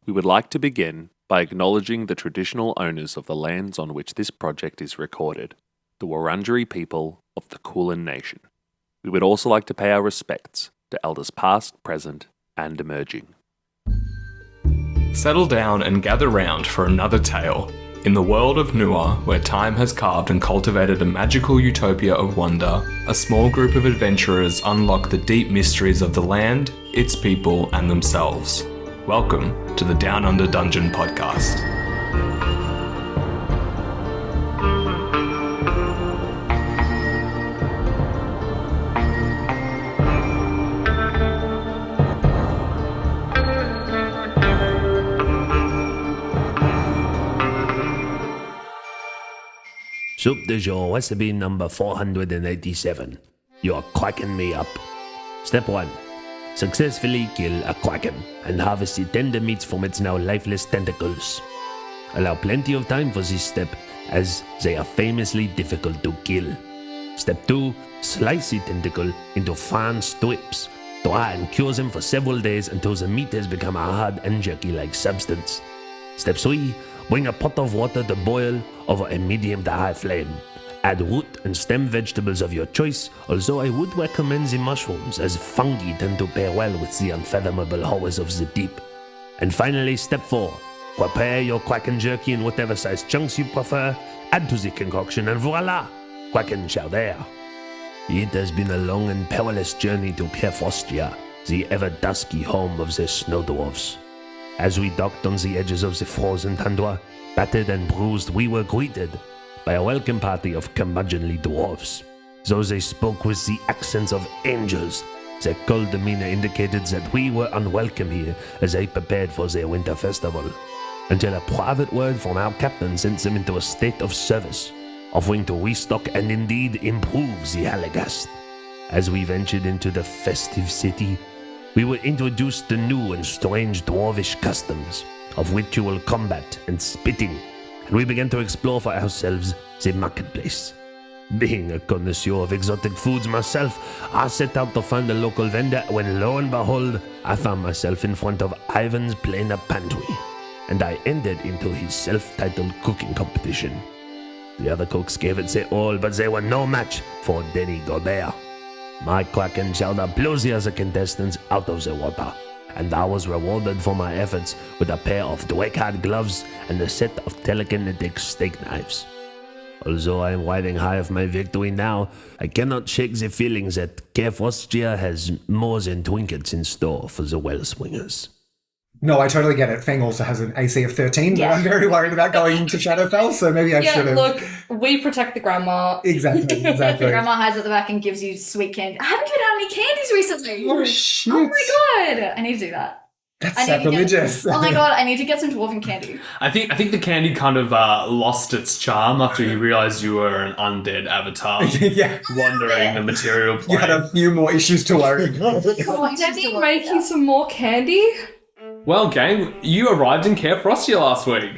We would like to begin by acknowledging the traditional owners of the lands on which this project is recorded, the Wurundjeri people of the Kulin Nation. We would also like to pay our respects to elders past, present, and emerging. Settle down and gather round for another tale. In the world of Nua, where time has carved and cultivated a magical utopia of wonder, a small group of adventurers unlock the deep mysteries of the land, its people, and themselves. Welcome to the Down Under Dungeon podcast. Soup de jour recipe number 487. You're quacking me up. Step 1. Successfully kill a kraken and harvest the tender meats from its now lifeless tentacles. Allow plenty of time for this step, as they are famously difficult to kill. Step 2. Slice the tentacle into fine strips. Dry and cure them for several days until the meat has become a hard and jerky-like substance. Step 3. Bring a pot of water to boil over a medium to high flame. Add root and stem vegetables of your choice, although I would recommend the mushrooms, as fungi tend to pair well with the unfathomable horrors of the deep. And finally, step 4. Prepare your kraken jerky in whatever size chunks you prefer, add to the concoction, and voila! Kraken chowder. It has been a long and perilous journey to Kerfostia, the ever-dusky home of the snow dwarfs. As we docked on the edges of the frozen tundra, battered and bruised, we were greeted by a welcome party of curmudgeonly dwarfs. Though they spoke with the accents of angels, their cold demeanor indicated that we were unwelcome here as they prepared for their Winter Festival, until a private word from our captain sent them into a state of service, offering to restock and indeed improve the Halagast. As we ventured into the festive city, we were introduced to new and strange dwarvish customs of ritual combat and spitting, and we began to explore for ourselves the marketplace. Being a connoisseur of exotic foods myself, I set out to find a local vendor when, lo and behold, I found myself in front of Ivan's Plainer Pantry, and I entered into his self-titled cooking competition. The other cooks gave it their all, but they were no match for Denis Godert. My kraken chowder blew the other contestants out of the water, and I was rewarded for my efforts with a pair of Dwekard gloves and a set of telekinetic steak knives. Although I am riding high of my victory now, I cannot shake the feeling that Kerfostia has more than trinkets in store for the Wellspringers. No, I totally get it. Feng also has an AC of 13, but I'm very worried about going to Shadowfell, so maybe I should have. Look, we protect the grandma. Exactly. Grandma hides at the back and gives you sweet candy. I haven't given out any candies recently. Oh, shit. Oh my god. I need to do that. That's sacrilegious. Oh my god, I need to get some dwarven candy. I think the candy kind of lost its charm after you realised you were an undead avatar wandering the material plane. You had a few more issues to worry. Denis making some more candy? Well, gang, you arrived in Kerfostia last week.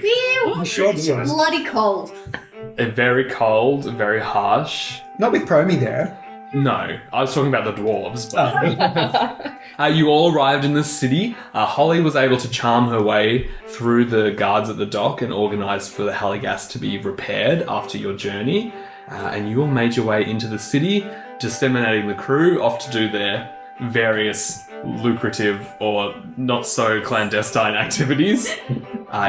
I'm sure this was. Bloody cold. Very cold, very harsh. Not with Promi there. No, I was talking about the dwarves. But you all arrived in the city. Holly was able to charm her way through the guards at the dock and organise for the Halagast to be repaired after your journey. And you all made your way into the city, disseminating the crew off to do their various lucrative or not so clandestine activities.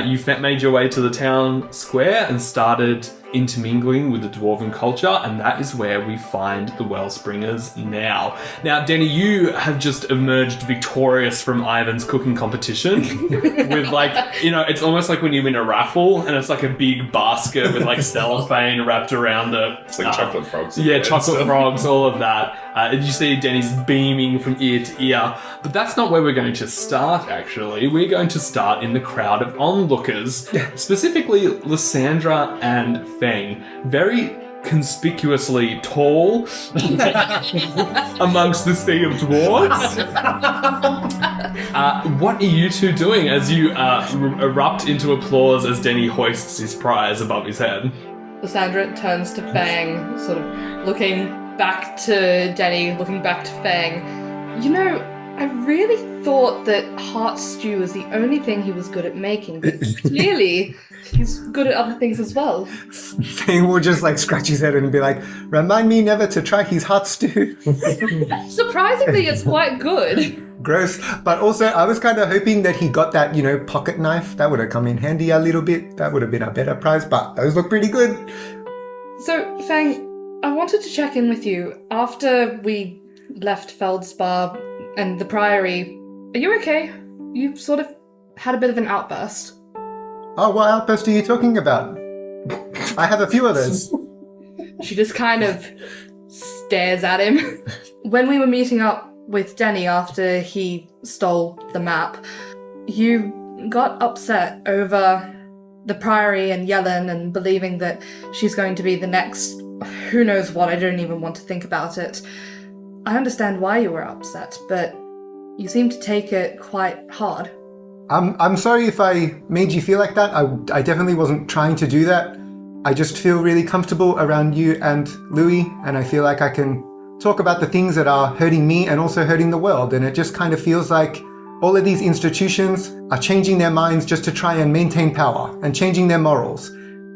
You made your way to the town square and started intermingling with the dwarven culture, and that is where we find the Wellspringers now. Now, Denny, you have just emerged victorious from Ivan's cooking competition with, like, it's almost like when you win a raffle and it's like a big basket with like cellophane wrapped around it. It's like chocolate frogs. Yeah, chocolate frogs, all of that. And you see Denny's beaming from ear to ear. But that's not where we're going to start, actually. We're going to start in the crowd of onlookers, specifically Lysandra and Feng. Very conspicuously tall amongst the sea of dwarves. What are you two doing as you erupt into applause as Denny hoists his prize above his head? Lysandra turns to Feng, sort of looking back to Denny, looking back to Feng. I really thought that heart stew was the only thing he was good at making, but clearly he's good at other things as well. Feng will just like scratch his head and be like, remind me never to try his hot stew. Surprisingly, it's quite good. Gross. But also, I was kind of hoping that he got that, pocket knife. That would have come in handy a little bit. That would have been a better prize, but those look pretty good. So, Feng, I wanted to check in with you. After we left Feldspar and the Priory, are you okay? You sort of had a bit of an outburst. Oh, what outburst are you talking about? I have a few of those. She just kind of stares at him. When we were meeting up with Denis after he stole the map, you got upset over the Priory and Yellen and believing that she's going to be the next who knows what. I don't even want to think about it. I understand why you were upset, but you seem to take it quite hard. I'm sorry if I made you feel like that. I definitely wasn't trying to do that. I just feel really comfortable around you and Louis, and I feel like I can talk about the things that are hurting me and also hurting the world, and it just kind of feels like all of these institutions are changing their minds just to try and maintain power and changing their morals.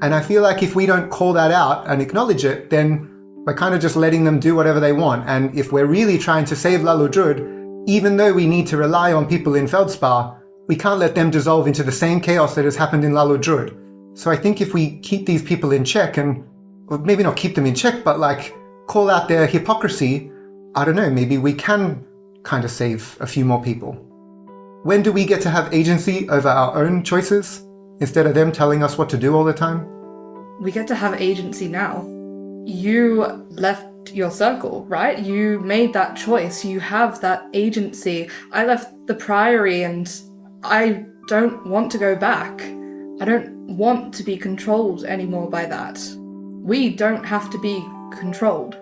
And I feel like if we don't call that out and acknowledge it, then we're kind of just letting them do whatever they want. And if we're really trying to save Laludrud, even though we need to rely on people in Feldspar, we can't let them dissolve into the same chaos that has happened in Laludrud. So I think if we keep these people in check and, well, maybe not keep them in check, but like call out their hypocrisy, I don't know, maybe we can kind of save a few more people. When do we get to have agency over our own choices instead of them telling us what to do all the time? We get to have agency now. You left your circle, right? You made that choice. You have that agency. I left the Priory and I don't want to go back. I don't want to be controlled anymore by that. We don't have to be controlled.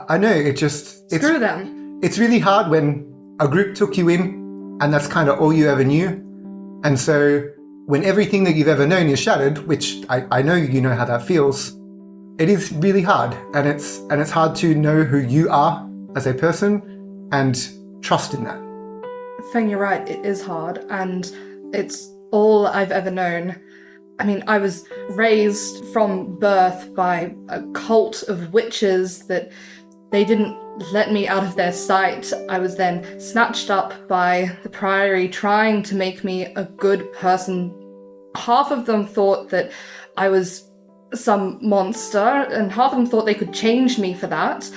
I know, Screw them. It's really hard when a group took you in and that's kind of all you ever knew. And so when everything that you've ever known is shattered, which I know you know how that feels, it is really hard. And it's hard to know who you are as a person and trust in that. Feng, you're right, it is hard, and it's all I've ever known. I mean, I was raised from birth by a cult of witches that they didn't let me out of their sight. I was then snatched up by the Priory trying to make me a good person. Half of them thought that I was some monster, and half of them thought they could change me for that.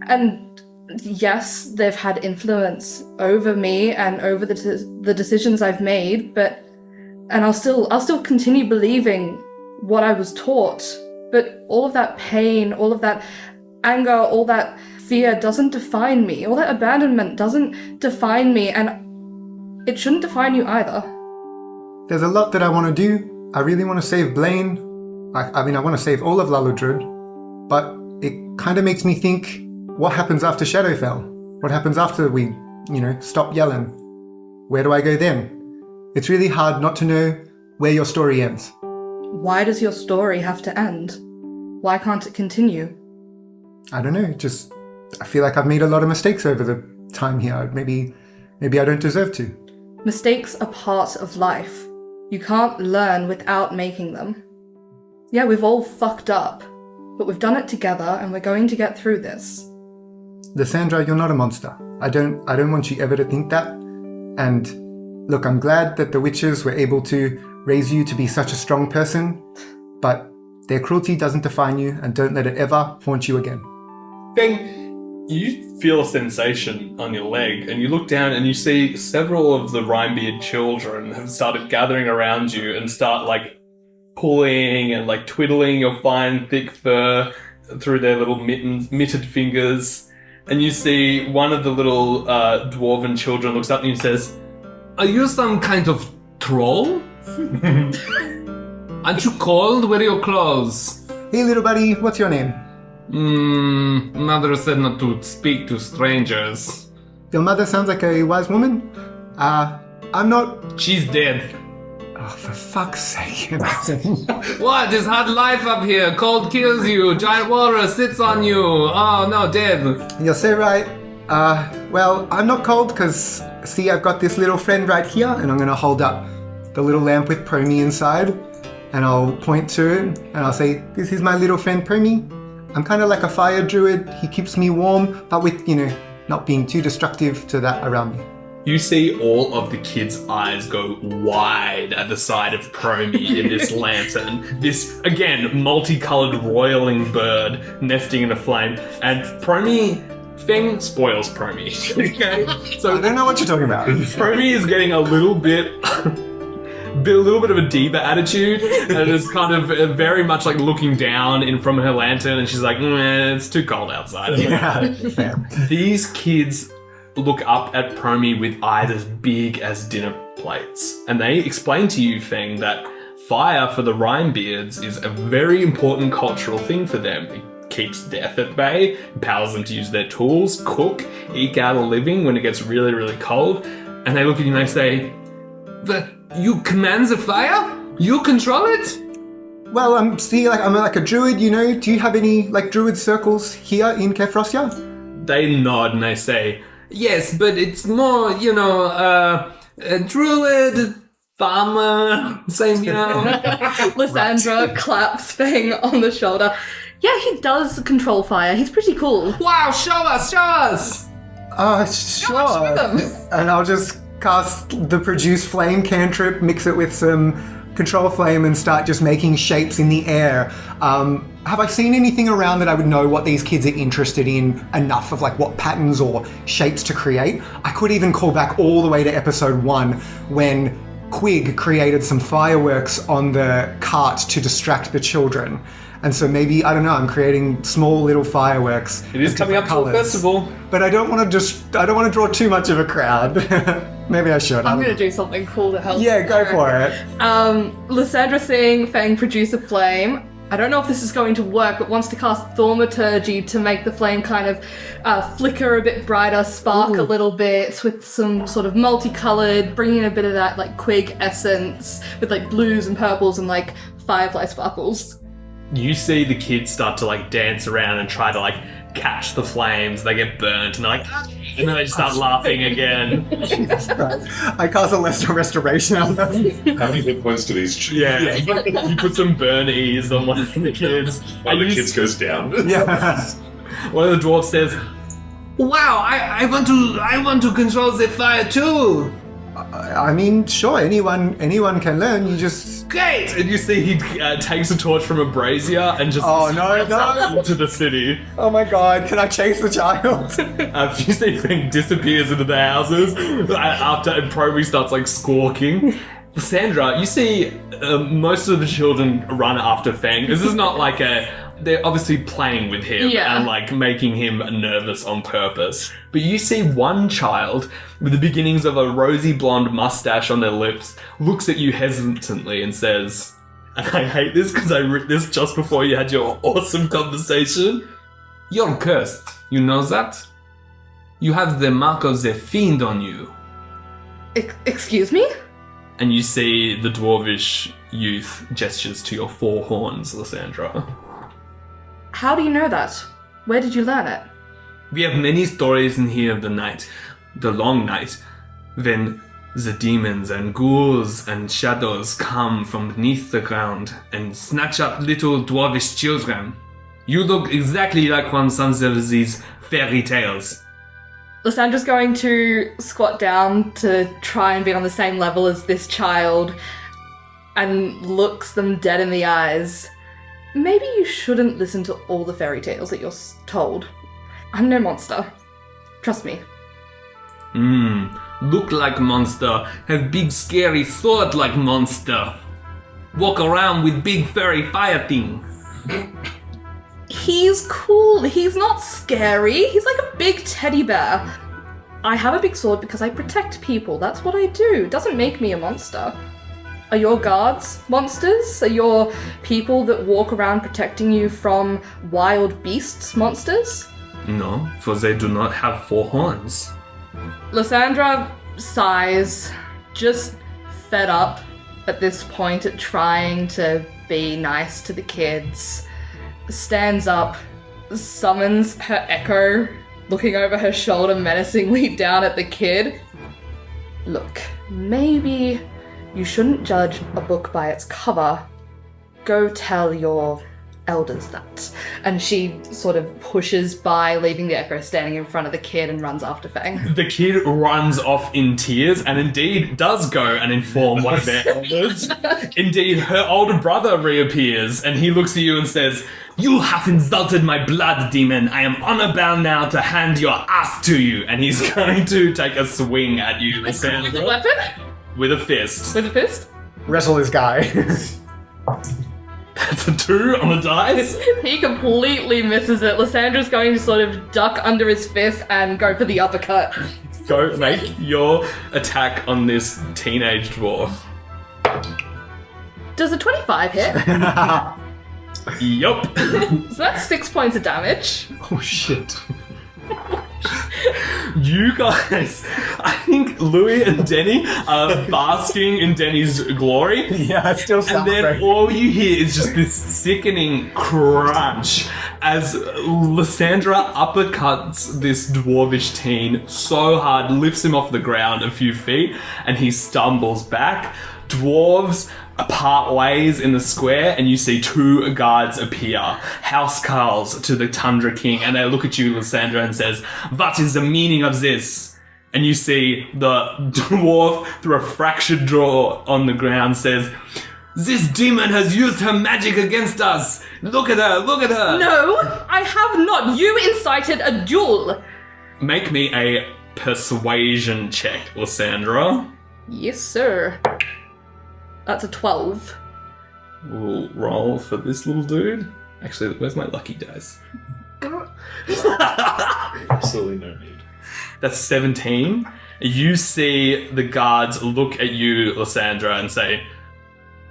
And yes, they've had influence over me and over the decisions I've made, and I'll still continue believing what I was taught. But all of that pain, all of that anger, all that fear doesn't define me. All that abandonment doesn't define me, and it shouldn't define you either. There's a lot that I want to do. I really want to save Blaine. I mean, I want to save all of Laludrud, but it kind of makes me think, what happens after Shadowfell? What happens after we, stop yelling? Where do I go then? It's really hard not to know where your story ends. Why does your story have to end? Why can't it continue? I don't know, I feel like I've made a lot of mistakes over the time here. Maybe I don't deserve to. Mistakes are part of life. You can't learn without making them. Yeah, we've all fucked up, but we've done it together and we're going to get through this. Lysandra, you're not a monster. I don't want you ever to think that. And look, I'm glad that the witches were able to raise you to be such a strong person, but their cruelty doesn't define you, and don't let it ever haunt you again. Feng, you feel a sensation on your leg, and you look down and you see several of the Rhinebeard children have started gathering around you and start pulling and twiddling your fine thick fur through their little mitted fingers. And you see one of the little dwarven children looks up and he says, "Are you some kind of troll? Aren't you cold? Where are your clothes?" Hey little buddy, what's your name? Mother said not to speak to strangers. Your mother sounds like a wise woman. I'm not... She's dead. Oh, for fuck's sake, Emerson. What? It's hard life up here. Cold kills you. Giant walrus sits on you. Oh, no, dead. You're so right. Well, I'm not cold because, see, I've got this little friend right here, and I'm going to hold up the little lamp with Promi inside, and I'll point to it, and I'll say, this is my little friend Promi. I'm kind of like a fire druid. He keeps me warm, but with, not being too destructive to that around me. You see all of the kids' eyes go wide at the sight of Promi in this lantern. This, again, multicolored roiling bird nesting in a flame. And Feng spoils Promi. Okay? So I don't know what you're talking about. Promi is getting a little bit of a diva attitude, and is kind of very much like looking down in from her lantern, and she's like, it's too cold outside. Yeah, fair. These kids look up at Promi with eyes as big as dinner plates, and they explain to you, Feng, that fire for the Rhinebeards is a very important cultural thing for them. It keeps death at bay, empowers them to use their tools, cook, eke out a living when it gets really, really cold. And they look at you and they say, you command the fire? You control it? Well, I'm like a druid, Do you have any, druid circles here in Kefrosia? They nod and they say, yes, but it's more, a druid, farmer, same, Lysandra claps Feng on the shoulder. Yeah, he does control fire. He's pretty cool. Wow, show us! Sure. And I'll just cast the produce flame cantrip, mix it with some control flame, and start just making shapes in the air. Have I seen anything around that I would know what these kids are interested in enough of, what patterns or shapes to create? I could even call back all the way to episode 1 when Quig created some fireworks on the cart to distract the children. And so maybe, I don't know, I'm creating small little fireworks. It is coming up to a festival. But I don't want to draw too much of a crowd. Maybe I should. I'm going to do something cool to help. Yeah, go for it. Lysandra seeing Feng produce a flame. I don't know if this is going to work, but wants to cast Thaumaturgy to make the flame kind of flicker a bit brighter, spark a little bit with some sort of multicolored, bringing in a bit of that Quig essence with blues and purples and firefly sparkles. You see the kids start to dance around and try to catch the flames. They get burnt and they're and then they just start laughing again. Jesus Christ. I cast a restoration on them. How many hit points do these choose? Yeah. You put some burn ease on one of the kids. One of the kids goes down. Yeah. One of the dwarves says, wow, I want to control the fire too. I mean, sure, anyone can learn. You just... Great! And you see he takes a torch from a brazier and just into the city. Oh my god, can I chase the child? You see Feng disappears into the houses after Promi starts squawking. Sandra, you see most of the children run after Feng. This is not they're obviously playing with him and making him nervous on purpose. But you see one child with the beginnings of a rosy blonde mustache on their lips looks at you hesitantly and says, and I hate this because I wrote this just before you had your awesome conversation, you're cursed. You know that? You have the mark of the fiend on you. Excuse me? And you see the dwarvish youth gestures to your 4 horns, Lysandra. How do you know that? Where did you learn it? We have many stories in here of the night, the long night, when the demons and ghouls and shadows come from beneath the ground and snatch up little dwarvish children. You look exactly like one of these fairy tales. Lysandra's going to squat down to try and be on the same level as this child and looks them dead in the eyes. Maybe you shouldn't listen to all the fairy tales that you're told. I'm no monster. Trust me. Look like monster, have big scary sword like monster. Walk around with big furry fire thing. He's cool. He's not scary. He's like a big teddy bear. I have a big sword because I protect people. That's what I do. It doesn't make me a monster. Are your guards monsters? Are your people that walk around protecting you from wild beasts monsters? No, for they do not have 4 horns. Lysandra sighs, just fed up at this point at trying to be nice to the kids. Stands up, summons her echo looking over her shoulder menacingly down at the kid. Look, maybe you shouldn't judge a book by its cover. Go tell your elders that. And she sort of pushes by, leaving the Echo standing in front of the kid, and runs after Feng. The kid runs off in tears and indeed does go and inform one of their elders. Indeed, her older brother reappears and he looks at you and says, "You have insulted my blood, demon. I am honor-bound now to hand your ass to you." And he's going to take a swing at you, Lysandra. With a weapon? With a fist. With a fist? Wrestle this guy. That's a 2 on the dice. He completely misses it. Lysandra's going to sort of duck under his fist and go for the uppercut. Go make your attack on this teenage dwarf. Does a 25 hit? Yup. So that's 6 points of damage. Oh shit. You guys, I think Louis and Denny are basking in Denny's glory. Yeah, it still And sounds then great. all you hear is just this sickening crunch as Lysandra uppercuts this dwarvish teen so hard, lifts him off the ground a few feet, and he stumbles back. Dwarves part ways in the square, and you see 2 guards appear, housecarls to the Tundra King, and they look at you, Lysandra, and says, "What is the meaning of this?" And you see the dwarf, through a fractured jaw on the ground, says, "This demon has used her magic against us. Look at her, look at her." No, I have not. You incited a duel. Make me a persuasion check, Lysandra. Yes, sir. That's a 12. We'll roll for this little dude. Actually, where's my lucky dice? Absolutely no need. That's 17. You see the guards look at you, Lysandra, and say,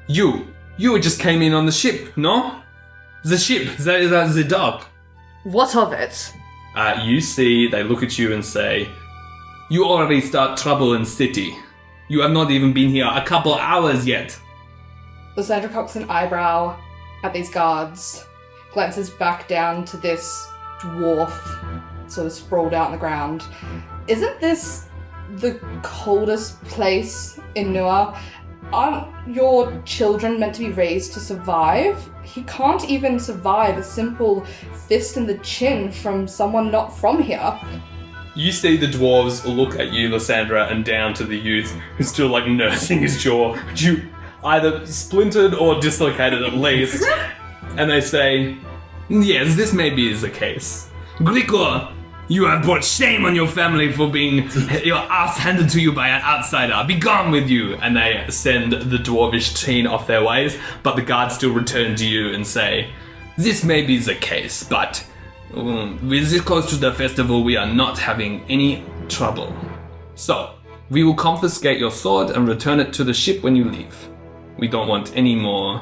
You just came in on the ship, no? The ship, that's the dock." What of it? You see they look at you and say, "You already start trouble in city. You have not even been here a couple hours yet." Lysandra cocks an eyebrow at these guards, glances back down to this dwarf sort of sprawled out on the ground. Isn't this the coldest place in Nua? Aren't your children meant to be raised to survive? He can't even survive a simple fist in the chin from someone not from here. You see the dwarves look at you, Lysandra, and down to the youth who's still like nursing his jaw, which you either splintered or dislocated at least. And they say, "Yes, this maybe is the case. Glicor, you have brought shame on your family for being your ass handed to you by an outsider. Be gone with you." And they send the dwarvish teen off their ways, but the guards still return to you and say, "This may be the case, but with this close to the festival, we are not having any trouble. So, we will confiscate your sword and return it to the ship when you leave. We don't want any more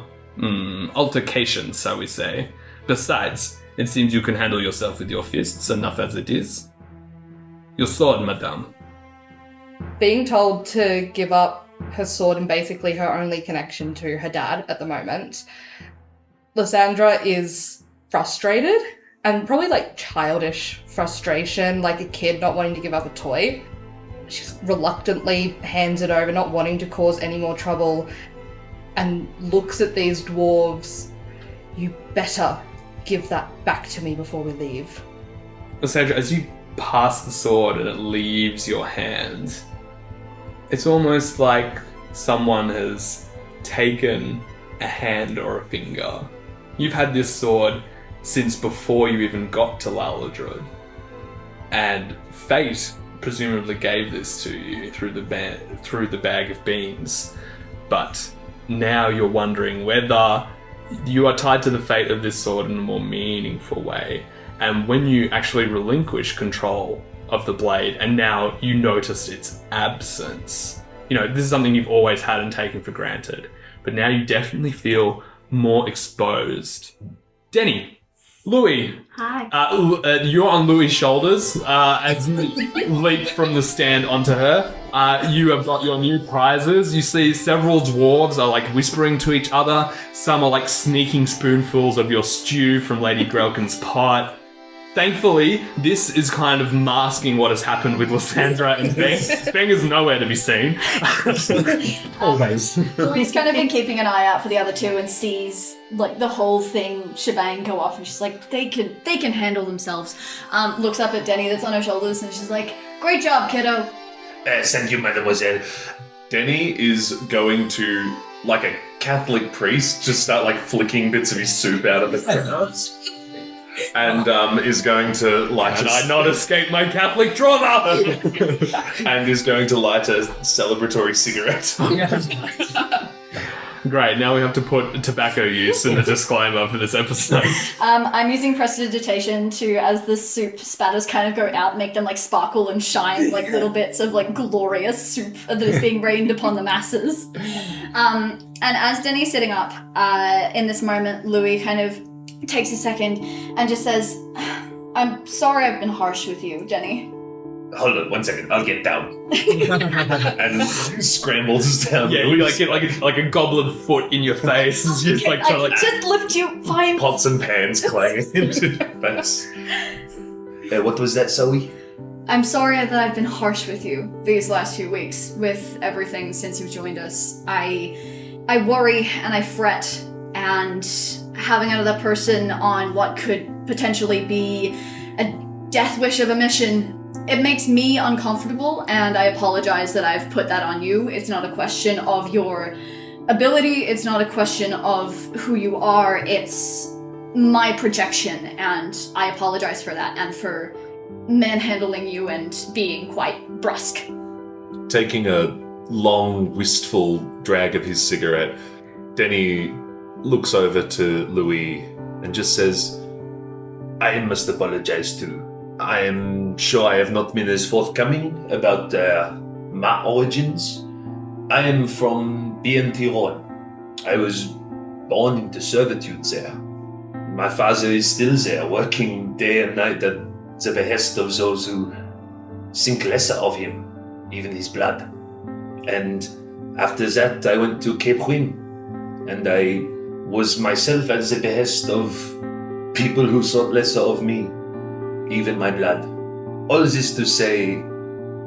altercations, shall we say. Besides, it seems you can handle yourself with your fists, enough as it is. Your sword, madame." Being told to give up her sword and basically her only connection to her dad at the moment, Lysandra is frustrated. And probably like childish frustration, like a kid not wanting to give up a toy. She reluctantly hands it over, not wanting to cause any more trouble, and looks at these dwarves. "You better give that back to me before we leave." Lysandra, as you pass the sword and it leaves your hand, it's almost like someone has taken a hand or a finger. You've had this sword since before you even got to Laladrud. And fate presumably gave this to you through the bag of beans. But now you're wondering whether you are tied to the fate of this sword in a more meaningful way. And when you actually relinquish control of the blade, and now you notice its absence, this is something you've always had and taken for granted. But now you definitely feel more exposed. Denny, Louis. Hi. You're on Louis' shoulders as you leap from the stand onto her. You have got your new prizes. You see several dwarves are like whispering to each other. Some are like sneaking spoonfuls of your stew from Lady Grelkin's pot. Thankfully, this is kind of masking what has happened with Lysandra and Feng. Feng is nowhere to be seen. Always. Louise kind of been keeping an eye out for the other two and sees like the whole thing shebang go off, and she's like, they can handle themselves. Looks up at Denny that's on her shoulders, and she's like, great job, kiddo. Thank you, mademoiselle. Denny is going to, like a Catholic priest, just start like flicking bits of his soup out of the crowds. And is going to light Can I not escape my Catholic trauma? and is going to light a celebratory cigarette. Great, now we have to put tobacco use in the disclaimer for this episode. I'm using prestidigitation to, as the soup spatters kind of go out, make them like sparkle and shine like little bits of like glorious soup that is being rained upon the masses. And as Denny's sitting up, in this moment, Louis kind of takes a second and just says, I'm sorry I've been harsh with you, Denny. Hold on 1 second, I'll get down. And scrambles down. Yeah, you like a goblin foot in your face. It's just like trying to like just lift you, fine. pots and pans clanging into your face. What was that, Zoe? I'm sorry that I've been harsh with you these last few weeks with everything since you've joined us. I worry and I fret, and having another person on what could potentially be a death wish of a mission, it makes me uncomfortable, and I apologize that I've put that on you. It's not a question of your ability, it's not a question of who you are, it's my projection, and I apologize for that and for manhandling you and being quite brusque. Taking a long, wistful drag of his cigarette, Denny looks over to Louis and just says, I must apologize too. I am sure I have not been as forthcoming about my origins. I am from Bientirol. I was born into servitude there. My father is still there, working day and night at the behest of those who think lesser of him, even his blood. And after that, I went to Cape Rim, and I was myself at the behest of people who thought lesser of me, even my blood. All this to say,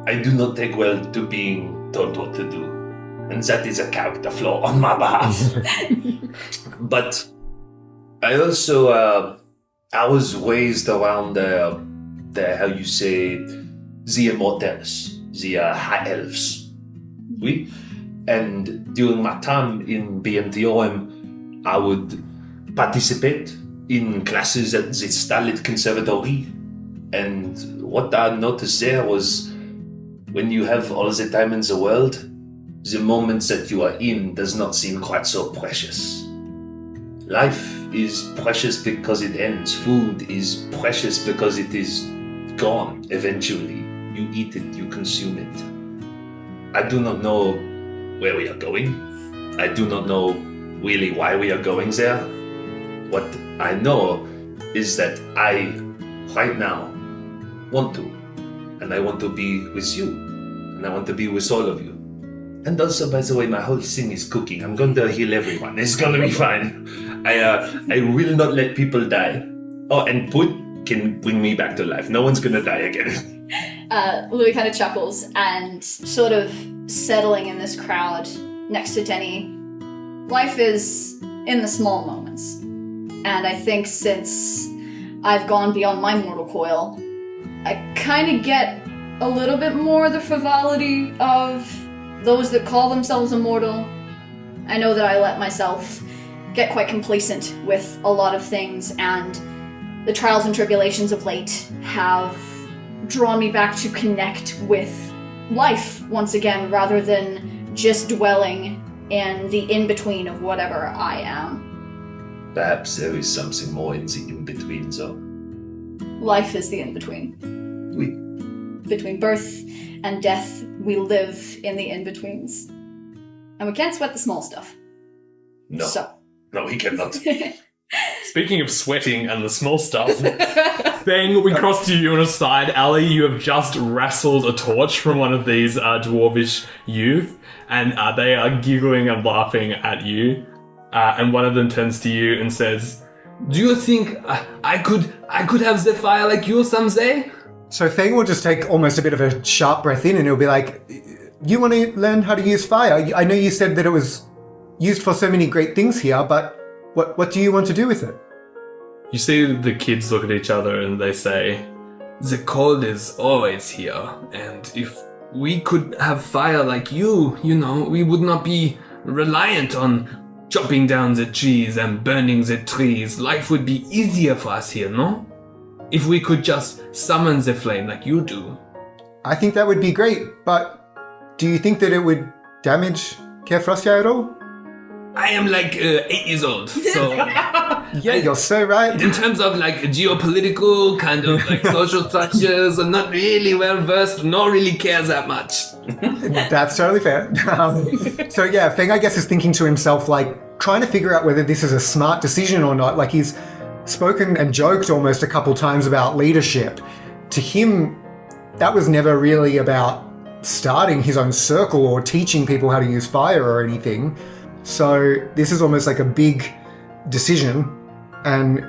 I do not take well to being told what to do, and that is a character flaw on my behalf. But I also, I was raised around the how you say, the immortals, the high elves. Oui? And during my time in BMTOM, I would participate in classes at the Starlit Conservatory. And what I noticed there was, when you have all the time in the world, the moments that you are in does not seem quite so precious. Life is precious because it ends. Food is precious because it is gone eventually. You eat it, you consume it. I do not know where we are going. I do not know really why we are going there. What I know is that I, right now, want to. And I want to be with you. And I want to be with all of you. And also, by the way, my whole thing is cooking. I'm going to heal everyone. It's going to be fine. I will not let people die. Oh, and Put can bring me back to life. No one's going to die again. Louis kind of chuckles and sort of settling in this crowd next to Denny. Life is in the small moments. And I think since I've gone beyond my mortal coil, I kind of get a little bit more the frivolity of those that call themselves immortal. I know that I let myself get quite complacent with a lot of things, and the trials and tribulations of late have drawn me back to connect with life once again, rather than just dwelling in the in-between of whatever I am. Perhaps there is something more in the in-between, though. Life is the in-between. Oui. Between birth and death, we live in the in-betweens. And we can't sweat the small stuff. No. So. No, we cannot. Speaking of sweating and the small stuff, Feng, we cross to you on a side. Ali, you have just wrestled a torch from one of these dwarvish youth, and they are giggling and laughing at you. And one of them turns to you and says, Do you think I could have the fire like you someday? So Feng will just take almost a bit of a sharp breath in and he'll be like, you want to learn how to use fire? I know you said that it was used for so many great things here, but what do you want to do with it? You see the kids look at each other and they say, the cold is always here, and if we could have fire like you know, we would not be reliant on chopping down the trees and burning the trees. Life would be easier for us here, no? If we could just summon the flame like you do. I think that would be great, but do you think that it would damage Kefrosya at all? I am like 8 years old, so Yeah, you're so right. in terms of like geopolitical kind of like social structures, I'm not really well versed, nor really care that much. That's totally fair. So yeah, Feng, I guess, is thinking to himself, like, trying to figure out whether this is a smart decision or not. Like, he's spoken and joked almost a couple times about leadership. To him, that was never really about starting his own circle or teaching people how to use fire or anything. So this is almost like a big decision. And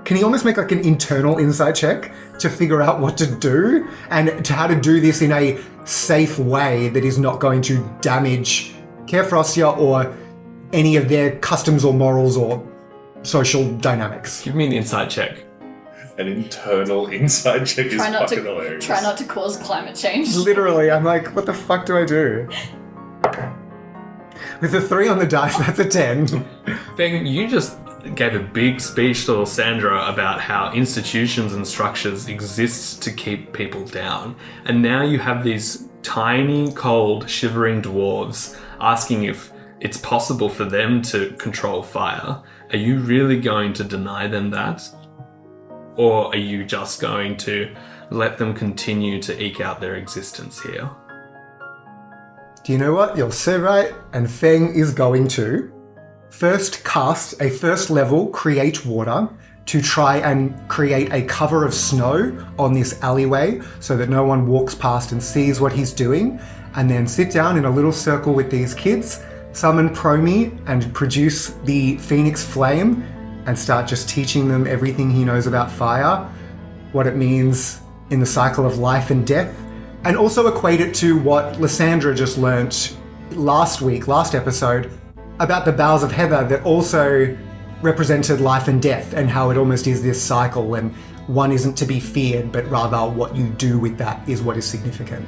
can he almost make like an internal insight check to figure out what to do and to how to do this in a safe way that is not going to damage Kefrosya or any of their customs or morals or social dynamics? Give me an insight check. An internal inside check is fucking hilarious. Try not to cause climate change. Literally, I'm like, what the fuck do I do? With a 3 on the dice, that's a 10. Feng, you just gave a big speech to Lysandra about how institutions and structures exist to keep people down. And now you have these tiny, cold, shivering dwarves asking if it's possible for them to control fire. Are you really going to deny them that? Or are you just going to let them continue to eke out their existence here? Do you know what? You're so right. And Feng is going to first cast a first level create water to try and create a cover of snow on this alleyway so that no one walks past and sees what he's doing, and then sit down in a little circle with these kids, summon Promi and produce the Phoenix Flame and start just teaching them everything he knows about fire, what it means in the cycle of life and death, and also equate it to what Lysandra just learnt last episode, about the boughs of heather that also represented life and death and how it almost is this cycle and one isn't to be feared, but rather what you do with that is what is significant.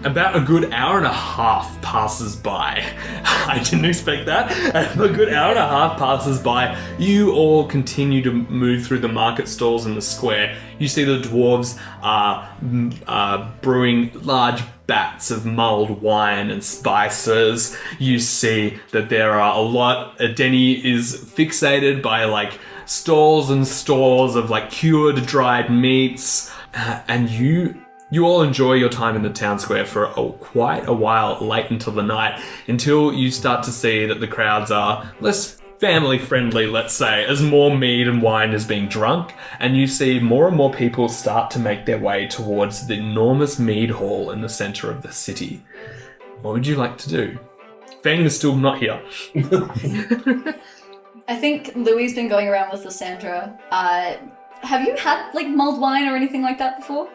About a good hour and a half passes by. I didn't expect that. And a good hour and a half passes by. You all continue to move through the market stalls in the square. You see the dwarves are brewing large bats of mulled wine and spices. You see that there are a lot. Denis is fixated by like stalls and stores of like cured dried meats, and you all enjoy your time in the town square for quite a while late into the night, until you start to see that the crowds are less family friendly, let's say, as more mead and wine is being drunk, and you see more and more people start to make their way towards the enormous mead hall in the center of the city. What would you like to do? Feng is still not here. I think Louis's been going around with Lysandra. Have you had like mulled wine or anything like that before?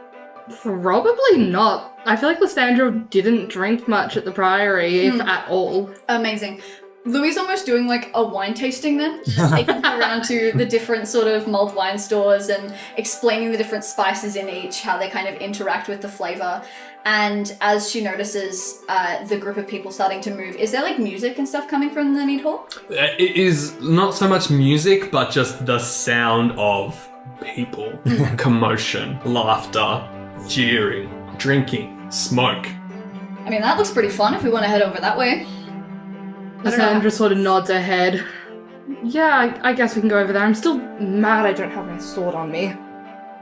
Probably not. I feel like Lysandra didn't drink much at the Priory, if at all. Amazing. Louis is almost doing like a wine tasting then, taking her around to the different sort of mulled wine stores and explaining the different spices in each, how they kind of interact with the flavour. And as she notices the group of people starting to move, is there like music and stuff coming from the mead hall? It is not so much music, but just the sound of people, commotion, laughter, jeering, drinking, smoke. I mean, that looks pretty fun if we want to head over that way. Lysandra sort of nods her head. Yeah, I guess we can go over there. I'm still mad I don't have my sword on me.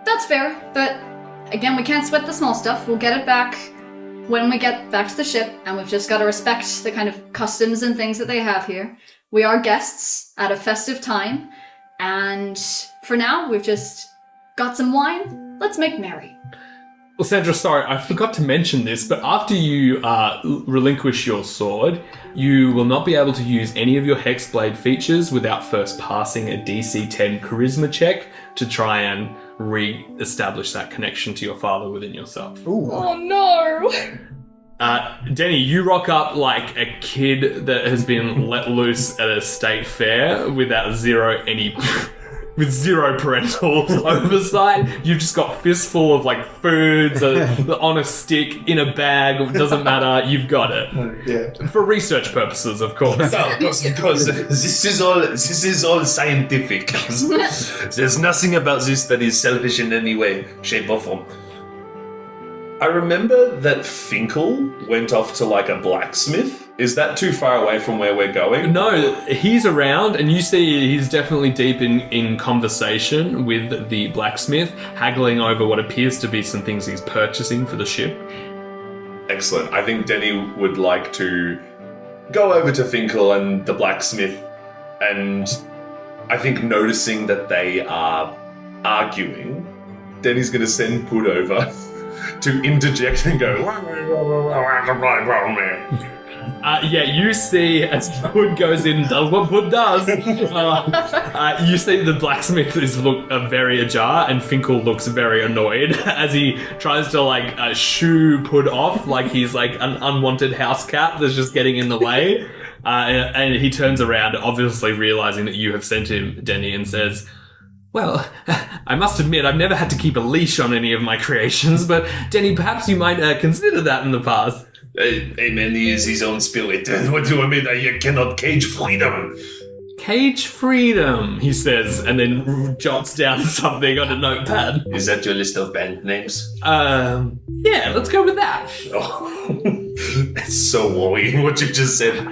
That's fair, but again, we can't sweat the small stuff. We'll get it back when we get back to the ship, and we've just got to respect the kind of customs and things that they have here. We are guests at a festive time, and for now, we've just got some wine. Let's make merry. Lysandra, sorry, I forgot to mention this, but after you relinquish your sword, you will not be able to use any of your Hexblade features without first passing a DC 10 Charisma check to try and re-establish that connection to your father within yourself. Oh no! Denny, you rock up like a kid that has been let loose at a state fair without zero parental oversight. You've just got fistful of like foods on a stick in a bag. Doesn't matter. You've got it. Yeah. For research purposes, of course. No, because this is all scientific. There's nothing about this that is selfish in any way, shape, or form. I remember that Finkel went off to like a blacksmith. Is that too far away from where we're going? No, he's around, and you see he's definitely deep in conversation with the blacksmith, haggling over what appears to be some things he's purchasing for the ship. Excellent. I think Denny would like to go over to Finkel and the blacksmith, and I think noticing that they are arguing, Denny's going to send Pud over to interject and go, you see as Pud goes in and does what Pud does, you see the blacksmith is very ajar, and Finkel looks very annoyed as he tries to shoo Pud off like he's like an unwanted house cat that's just getting in the way. And he turns around, obviously realizing that you have sent him, Denny, and says, "Well, I must admit I've never had to keep a leash on any of my creations, but Denny, perhaps you might consider that in the past." A man is his own spirit. What do I mean? You cannot cage freedom. Cage freedom, he says, and then jots down something on a notepad. Is that your list of band names? Yeah, let's go with that. Oh, it's so worrying what you just said.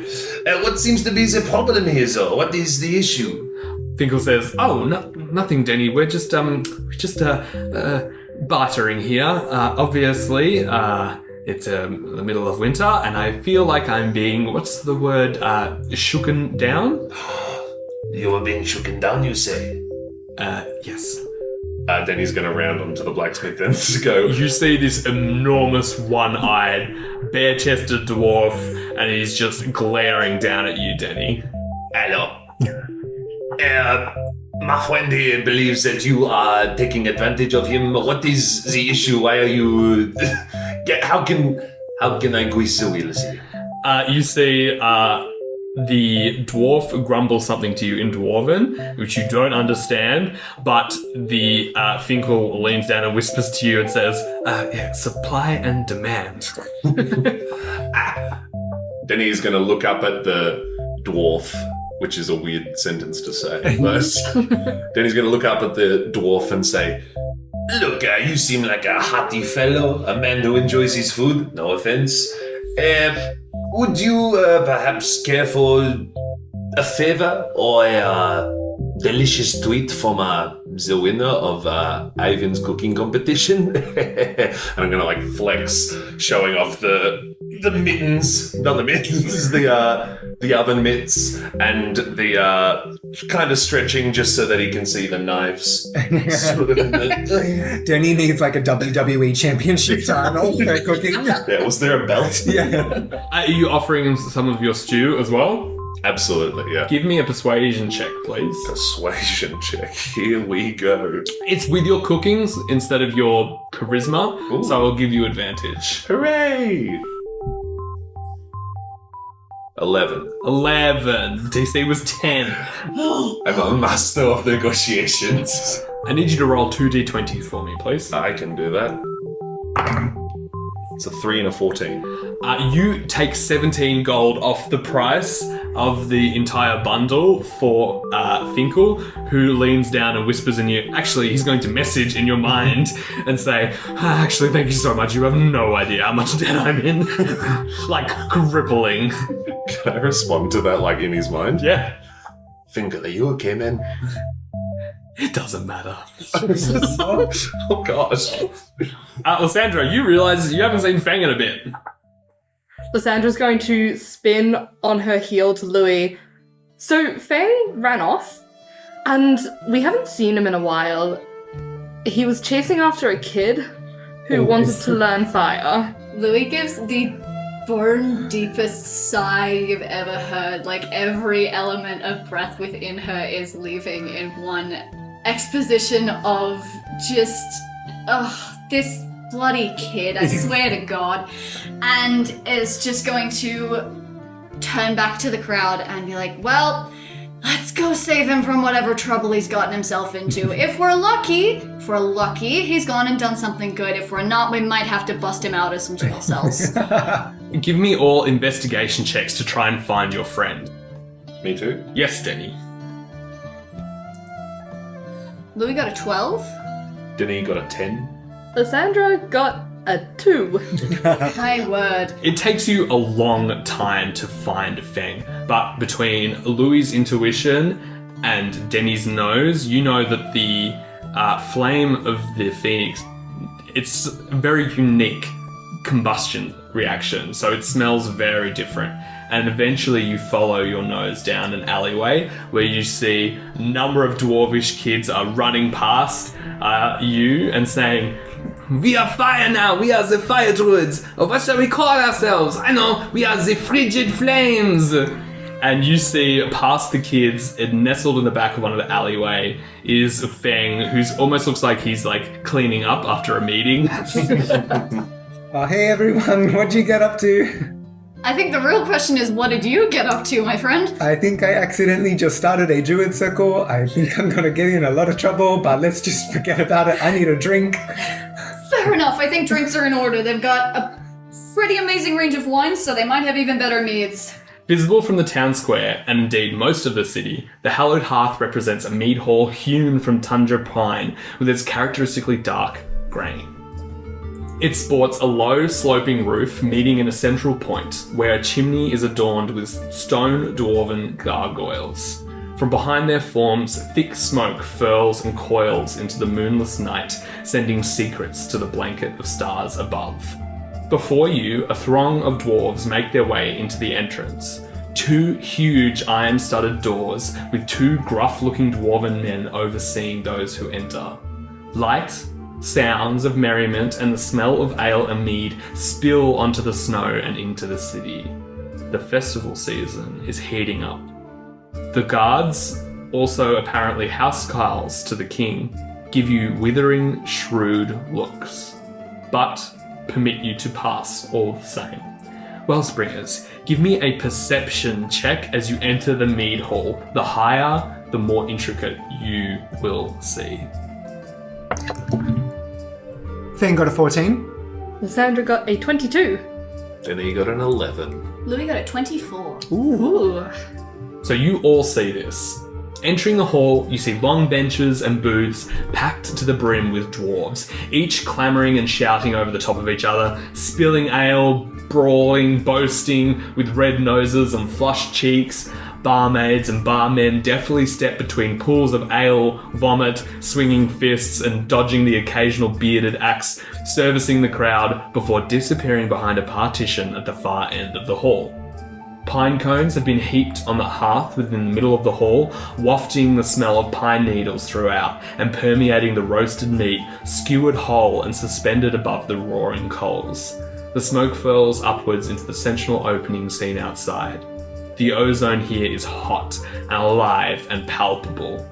What seems to be the problem here, though? What is the issue? Finkel says, "Oh, nothing, Denny. We're just bartering here. Obviously, it's the middle of winter, and I feel like I'm being, what's the word, shooken down?" You are being shooken down, you say? Yes. Denny's going to round onto the blacksmith and to go, You see this enormous one-eyed, bare-chested dwarf, and he's just glaring down at you, Denny. "Hello. My friend here believes that you are taking advantage of him. What is the issue? Why are you... How can I grease the wheels here?" You see the dwarf grumbles something to you in Dwarven, which you don't understand, but the Finkel leans down and whispers to you and says, "Supply and demand." Denny's going to look up at the dwarf, which is a weird sentence to say, but Denny's going to look up at the dwarf and say, "Look, you seem like a hearty fellow, a man who enjoys his food, no offense. Would you perhaps care for a favor or a delicious treat from the winner of Ivan's cooking competition?" And I'm going to flex, showing off the mittens, not the mittens, the oven mitts, and the kind of stretching just so that he can see the knives. Denny needs a WWE championship title for cooking. Yeah, was there a belt? Yeah. Are you offering him some of your stew as well? Absolutely, yeah. Give me a persuasion check, please. Persuasion check. Here we go. It's with your cookings instead of your charisma, Ooh. so I'll give you advantage. Hooray! 11. DC was 10. I'm a master of negotiations. I need you to roll 2d20s for me, please. I can do that. It's a 3 and a 14. You take 17 gold off the price of the entire bundle for Finkel, who leans down and whispers in you. Actually, he's going to message in your mind and say, "Actually, thank you so much. You have no idea how much debt I'm in." Crippling. Can I respond to that in his mind? Yeah. Finkel, are you okay, man? It doesn't matter. Oh, gosh. Lysandra, you realise you haven't seen Feng in a bit. Lysandra's going to spin on her heel to Louis. "So Feng ran off, and we haven't seen him in a while. He was chasing after a kid who wanted to learn fire. Louis gives the born deepest sigh you've ever heard. Like every element of breath within her is leaving in one exposition of just, this bloody kid, I swear to God. And is just going to turn back to the crowd and be like, well, let's go save him from whatever trouble he's gotten himself into. If we're lucky, he's gone and done something good. If we're not, we might have to bust him out of some jail cells. Give me all investigation checks to try and find your friend. Me too. Yes, Denny. Louis got a 12. Denis got a 10. Lysandra got a 2. My word. It takes you a long time to find Feng, but between Louis' intuition and Denis' nose, you know that the flame of the phoenix, it's a very unique combustion reaction, so it smells very different. And eventually you follow your nose down an alleyway where you see a number of dwarvish kids are running past you and saying, "We are fire now, we are the fire druids, or what shall we call ourselves? I know, we are the frigid flames." And you see past the kids, and nestled in the back of one of the alleyway, is Feng, who almost looks like he's like cleaning up after a meeting. Oh, hey everyone, what'd you get up to? I think the real question is, what did you get up to, my friend? I think I accidentally just started a druid circle. I think I'm gonna get in a lot of trouble, but let's just forget about it. I need a drink. Fair enough. I think drinks are in order. They've got a pretty amazing range of wines, so they might have even better meads. Visible from the town square, and indeed most of the city, the hallowed hearth represents a mead hall hewn from tundra pine with its characteristically dark grain. It sports a low, sloping roof meeting in a central point, where a chimney is adorned with stone dwarven gargoyles. From behind their forms, thick smoke furls and coils into the moonless night, sending secrets to the blanket of stars above. Before you, a throng of dwarves make their way into the entrance. 2 huge iron-studded doors with 2 gruff-looking dwarven men overseeing those who enter. Light, sounds of merriment and the smell of ale and mead spill onto the snow and into the city. The festival season is heating up. The guards, also apparently housecarls to the king, give you withering, shrewd looks, but permit you to pass all the same. Wellspringers, give me a perception check as you enter the mead hall. The higher, the more intricate you will see. Feng got a 14. Lysandra got a 22. Denis got an 11. Louis got a 24. Ooh. So you all see this. Entering the hall, you see long benches and booths packed to the brim with dwarves, each clamouring and shouting over the top of each other, spilling ale, brawling, boasting, with red noses and flushed cheeks. Barmaids and barmen deftly step between pools of ale, vomit, swinging fists, and dodging the occasional bearded axe, servicing the crowd before disappearing behind a partition at the far end of the hall. Pine cones have been heaped on the hearth within the middle of the hall, wafting the smell of pine needles throughout and permeating the roasted meat, skewered whole and suspended above the roaring coals. The smoke furls upwards into the central opening seen outside. The ozone here is hot and alive and palpable.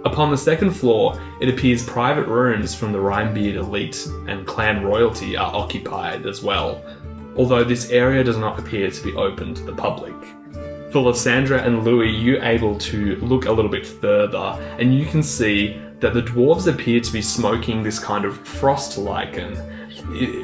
Upon the second floor, it appears private rooms from the Rhinebeard elite and clan royalty are occupied as well, although this area does not appear to be open to the public. For Lysandra and Louis, you're able to look a little bit further, and you can see that the dwarves appear to be smoking this kind of frost lichen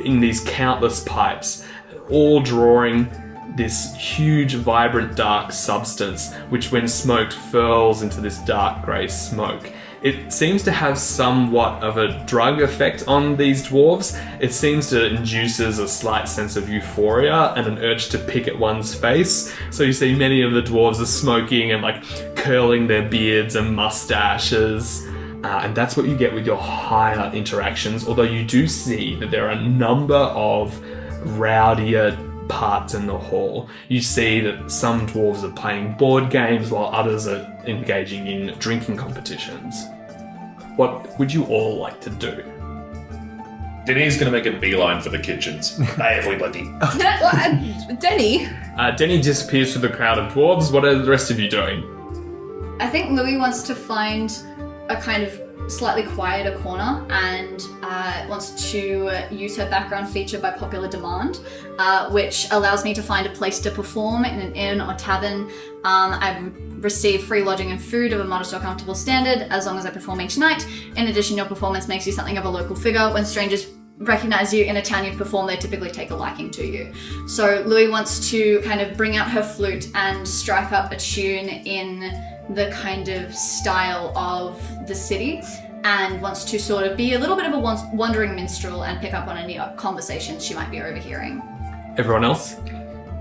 in these countless pipes, all drawing this huge, vibrant, dark substance, which when smoked furls into this dark grey smoke. It seems to have somewhat of a drug effect on these dwarves. It seems to induces a slight sense of euphoria and an urge to pick at one's face. So you see many of the dwarves are smoking and like curling their beards and mustaches. And that's what you get with your higher interactions, although you do see that there are a number of rowdier parts in the hall. You see that some dwarves are playing board games while others are engaging in drinking competitions. What would you all like to do? Denis is going to make a beeline for the kitchens. Hey, everybody. Denny? Denny disappears through the crowd of dwarves. What are the rest of you doing? I think Louis wants to find a kind of slightly quieter corner and wants to use her background feature by popular demand, which allows me to find a place to perform in an inn or tavern. I receive free lodging and food of a modest or comfortable standard as long as I perform each night. In addition, your performance makes you something of a local figure. When strangers recognize you in a town you've performed, they typically take a liking to you. So Louis wants to kind of bring out her flute and strike up a tune in the kind of style of the city, and wants to sort of be a little bit of a wandering minstrel and pick up on any conversations she might be overhearing. Everyone else?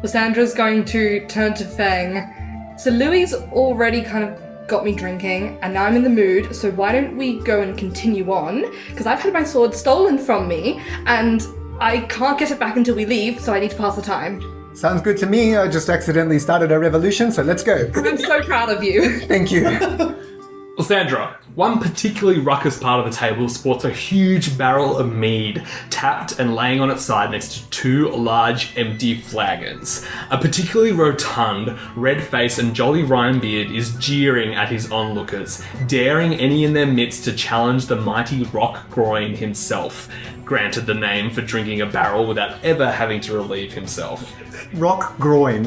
Lysandra's going to turn to Feng. So Louis already kind of got me drinking, and now I'm in the mood, so why don't we go and continue on? Because I've had my sword stolen from me, and I can't get it back until we leave, so I need to pass the time. Sounds good to me. I just accidentally started a revolution, so let's go. I'm so proud of you. Thank you. Lysandra, one particularly ruckus part of the table sports a huge barrel of mead, tapped and laying on its side next to two large empty flagons. A particularly rotund, red-faced and jolly Rhinebeard is jeering at his onlookers, daring any in their midst to challenge the mighty Rock Groin himself, granted the name for drinking a barrel without ever having to relieve himself. Rock groin.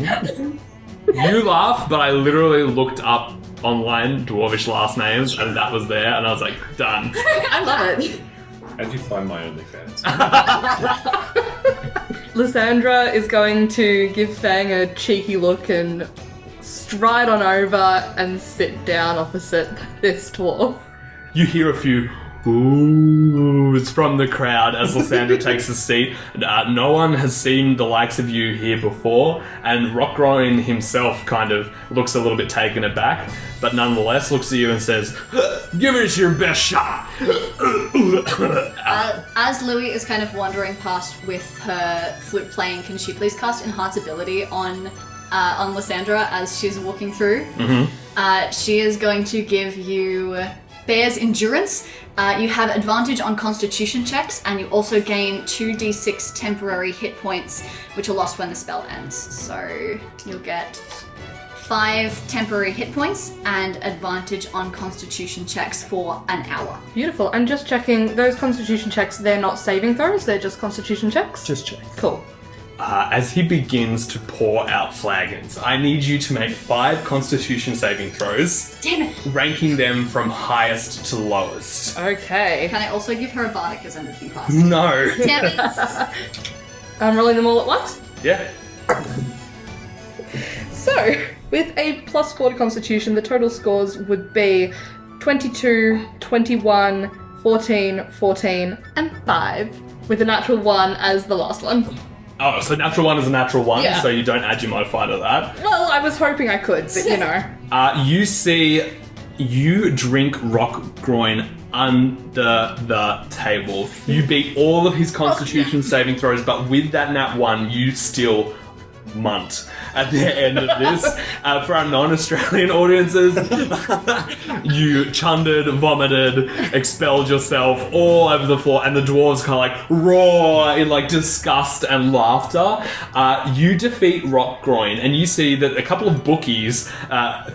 You laugh, but I literally looked up online dwarvish last names, and that was there, and I was like, done. I love it. How'd you find my OnlyFans? Lysandra is going to give Fang a cheeky look and stride on over and sit down opposite this dwarf. You hear a few oohs from the crowd as Lysandra takes a seat. No one has seen the likes of you here before, and Rockgroin himself kind of looks a little bit taken aback, but nonetheless looks at you and says, "Give it your best shot." As Louis is kind of wandering past with her flute playing, can she please cast Enhance Ability on Lysandra as she's walking through? She is going to give you Bear's Endurance. You have advantage on Constitution checks, and you also gain 2d6 temporary hit points, which are lost when the spell ends. So you'll get 5 temporary hit points and advantage on Constitution checks for an hour. Beautiful. And just checking, those Constitution checks, they're not saving throws, they're just Constitution checks? Just check. Cool. As he begins to pour out flagons, I need you to make 5 Constitution saving throws, Damn it! ranking them from highest to lowest. Okay. Can I also give her a bardic as a moving class? No. Damn it! I'm rolling them all at once? Yeah. So, with a plus 4 to Constitution, the total scores would be 22, 21, 14, 14, and 5, with a natural 1 as the last one. Oh, so natural 1 is a natural 1, Yeah. so you don't add your modifier to that. Well, I was hoping I could, but you know. You see, you drink Rock Groin under the table. You beat all of his Constitution saving throws, but with that nat 1, you still munt at the end of this. For our non-Australian audiences, you chundered, vomited, expelled yourself all over the floor, and the dwarves kind of like roar in like disgust and laughter. You defeat Rock Groin, and you see that a couple of bookies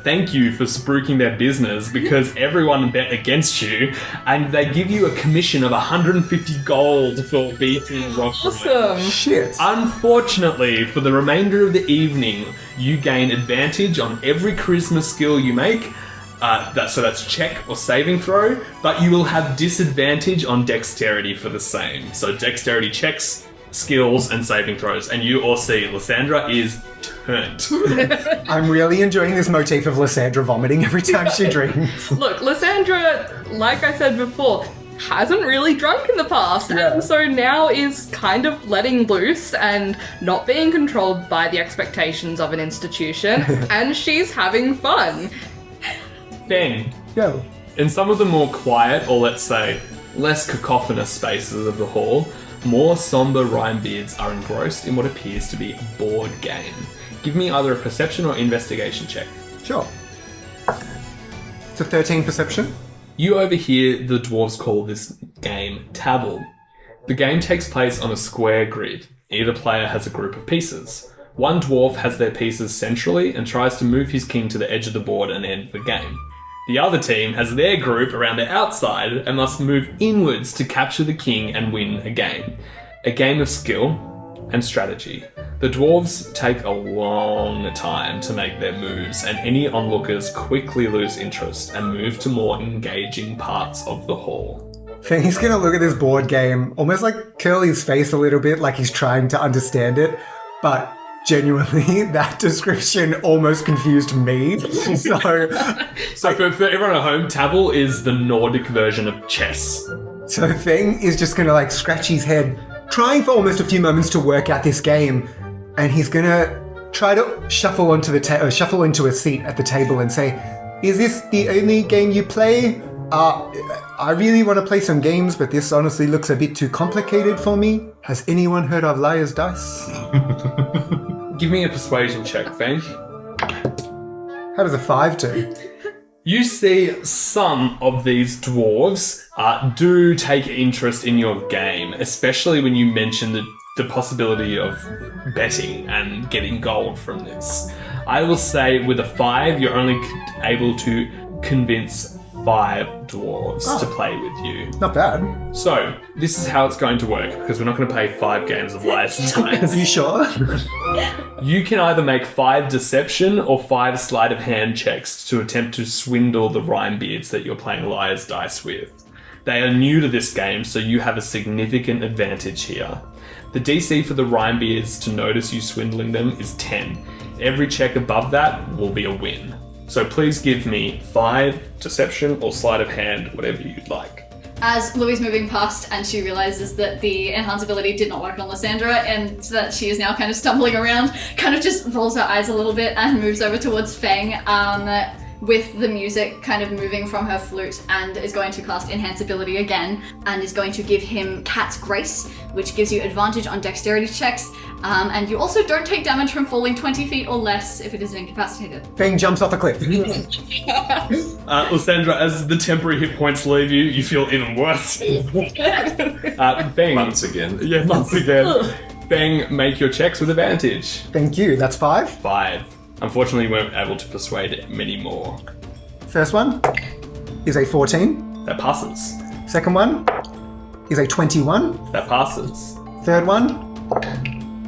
thank you for spruiking their business because everyone bet against you, and they give you a commission of 150 gold for beating Rock Groin. Awesome. Shit. Unfortunately, for the remainder of the evening, you gain advantage on every charisma skill you make. So that's check or saving throw, but you will have disadvantage on dexterity for the same. So dexterity checks, skills, and saving throws. And you all see Lysandra is turned. I'm really enjoying this motif of Lysandra vomiting every time she drinks. Look, Lysandra, like I said before, hasn't really drunk in the past, and so now is kind of letting loose and not being controlled by the expectations of an institution, and she's having fun. Feng, Yo. in some of the more quiet, or let's say, less cacophonous spaces of the hall, more somber Rhinebeards are engrossed in what appears to be a board game. Give me either a perception or investigation check. Sure. It's a 13 perception. You overhear the dwarves call this game Tabble. The game takes place on a square grid. Either player has a group of pieces. One dwarf has their pieces centrally and tries to move his king to the edge of the board and end the game. The other team has their group around the outside and must move inwards to capture the king and win a game. A game of skill and strategy. The dwarves take a long time to make their moves, and any onlookers quickly lose interest and move to more engaging parts of the hall. He's gonna look at this board game, almost like curl his face a little bit, like he's trying to understand it, but genuinely, that description almost confused me. So for everyone at home, Tavil is the Nordic version of chess. So Feng is just gonna like scratch his head, trying for almost a few moments to work out this game, and he's gonna try to shuffle into a seat at the table and say, "Is this the only game you play? I really want to play some games, but this honestly looks a bit too complicated for me. Has anyone heard of Liar's Dice?" Give me a persuasion check, Feng. How does a 5 do? You see some of these dwarves do take interest in your game, especially when you mention the possibility of betting and getting gold from this. I will say with a 5, you're only able to convince 5 dwarves to play with you. Not bad. So, this is how it's going to work, because we're not going to play 5 games of Lies and Dice. Are you sure? You can either make 5 deception or 5 sleight of hand checks to attempt to swindle the Rhinebeards that you're playing Liar's Dice with. They are new to this game, so you have a significant advantage here. The DC for the Rhinebeards to notice you swindling them is 10. Every check above that will be a win. So please give me 5 deception or sleight of hand, whatever you'd like. As Louie's moving past and she realizes that the enhance ability did not work on Lysandra and that she is now kind of stumbling around, kind of just rolls her eyes a little bit and moves over towards Feng with the music kind of moving from her flute, and is going to cast enhance ability again and is going to give him Cat's Grace, which gives you advantage on dexterity checks, and you also don't take damage from falling 20 feet or less if it is incapacitated. Feng jumps off a cliff. Lysandra, as the temporary hit points leave you, you feel even worse. Feng. Once again. Yeah, once again. Feng, make your checks with advantage. Thank you. That's 5. 5. Unfortunately, you weren't able to persuade many more. First one is a 14. That passes. Second one is a 21. That passes. Third one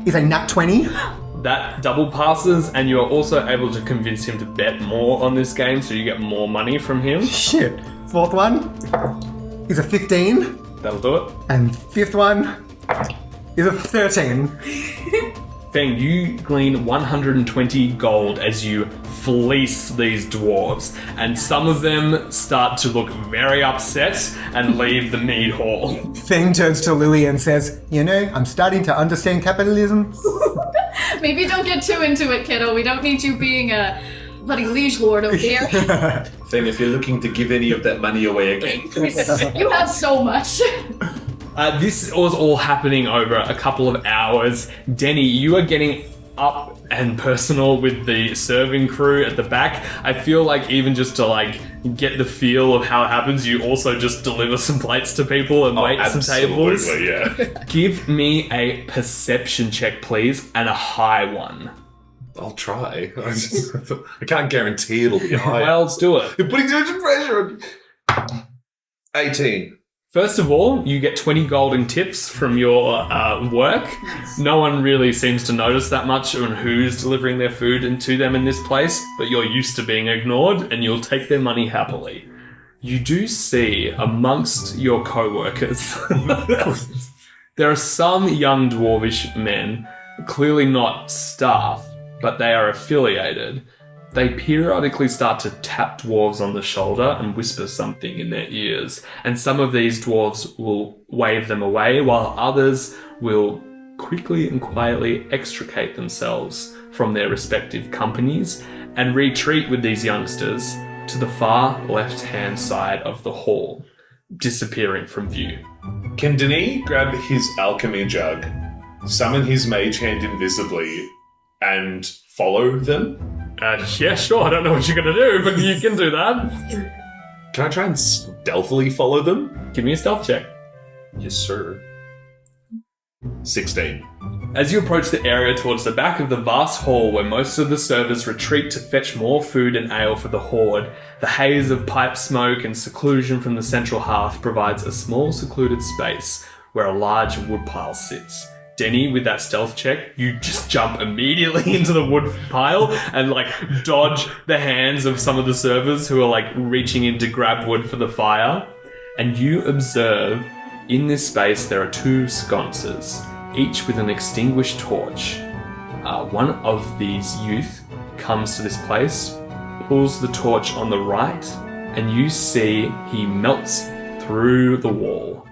is a nat 20. That double passes, and you are also able to convince him to bet more on this game, so you get more money from him. Shit. Fourth one is a 15. That'll do it. And fifth one is a 13. Feng, you glean 120 gold as you fleece these dwarves, and some of them start to look very upset and leave the mead hall. Feng turns to Louis and says, "You know, I'm starting to understand capitalism." Maybe don't get too into it, kiddo. We don't need you being a bloody liege lord over here. Feng, if you're looking to give any of that money away again. You have so much. This was all happening over a couple of hours. Denny, you are getting up and personal with the serving crew at the back. I feel like even just to get the feel of how it happens, you also just deliver some plates to people and wait some tables. Yeah. Give me a perception check, please, and a high one. I'll try. I can't guarantee it'll be high. Well, let's do it. You're putting too much pressure on 18. First of all, you get 20 golden tips from your work. No one really seems to notice that much on who's delivering their food to them in this place, but you're used to being ignored and you'll take their money happily. You do see amongst your co-workers, there are some young dwarvish men, clearly not staff, but they are affiliated. They periodically start to tap dwarves on the shoulder and whisper something in their ears, and some of these dwarves will wave them away, while others will quickly and quietly extricate themselves from their respective companies and retreat with these youngsters to the far left-hand side of the hall, disappearing from view. Can Denis grab his alchemy jug, summon his mage hand invisibly, and follow them? Yeah, sure. I don't know what you're going to do, but you can do that. Can I try and stealthily follow them? Give me a stealth check. Yes, sir. 16. As you approach the area towards the back of the vast hall where most of the servers retreat to fetch more food and ale for the horde, the haze of pipe smoke and seclusion from the central hearth provides a small secluded space where a large woodpile sits. Denny, with that stealth check, you just jump immediately into the wood pile and dodge the hands of some of the servers who are reaching in to grab wood for the fire. And you observe in this space there are 2 sconces, each with an extinguished torch. One of these youth comes to this place, pulls the torch on the right, and you see he melts through the wall.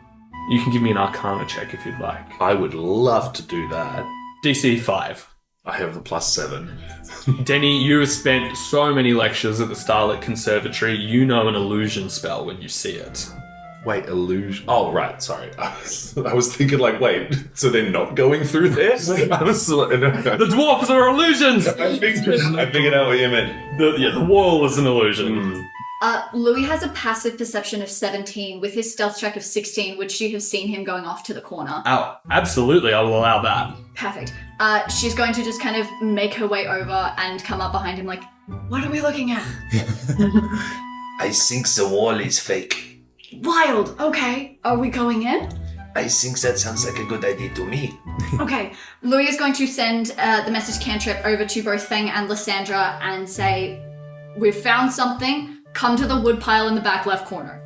You can give me an Arcana check if you'd like. I would love to do that. DC 5. I have the +7. Denny, you have spent so many lectures at the Starlit Conservatory, you know an illusion spell when you see it. Wait, illusion. Oh, right. Sorry. I was thinking, wait, so they're not going through this? The dwarves are illusions! I figured out what you meant. The wall is an illusion. Louis has a passive perception of 17 with his stealth check of 16, which you have seen him going off to the corner. Oh, absolutely, I will allow that. Perfect. She's going to just kind of make her way over and come up behind him what are we looking at? I think the wall is fake. Wild. Okay. Are we going in? I think that sounds like a good idea to me. Okay. Louis is going to send the message cantrip over to both Feng and Lysandra and say, we've found something. Come to the woodpile in the back left corner.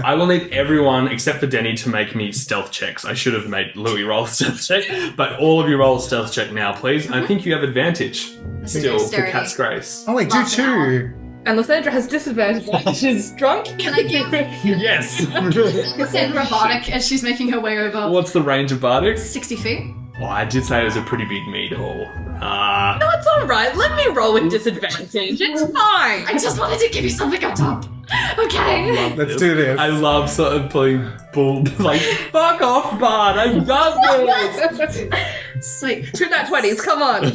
I will need everyone except for Denny to make me stealth checks. I should have made Louis roll a stealth check, but all of you roll a stealth check now, please. I think you have advantage still for dexterity. Cat's Grace. Oh wait, do Last an hour. 2. And Lysandra has disadvantage. She's drunk. Can I give Yes. Lysandra Bardic as she's making her way over? What's the range of Bardic? 60 feet. Oh, I did say it was a pretty big mead hall. No, it's alright. Let me roll with disadvantage. It's fine. I just wanted to give you something up top. Okay. Let's do this. I love sort of playing bull, fuck off, Bard, I love this! Sweet. 2 nat 20s, come on.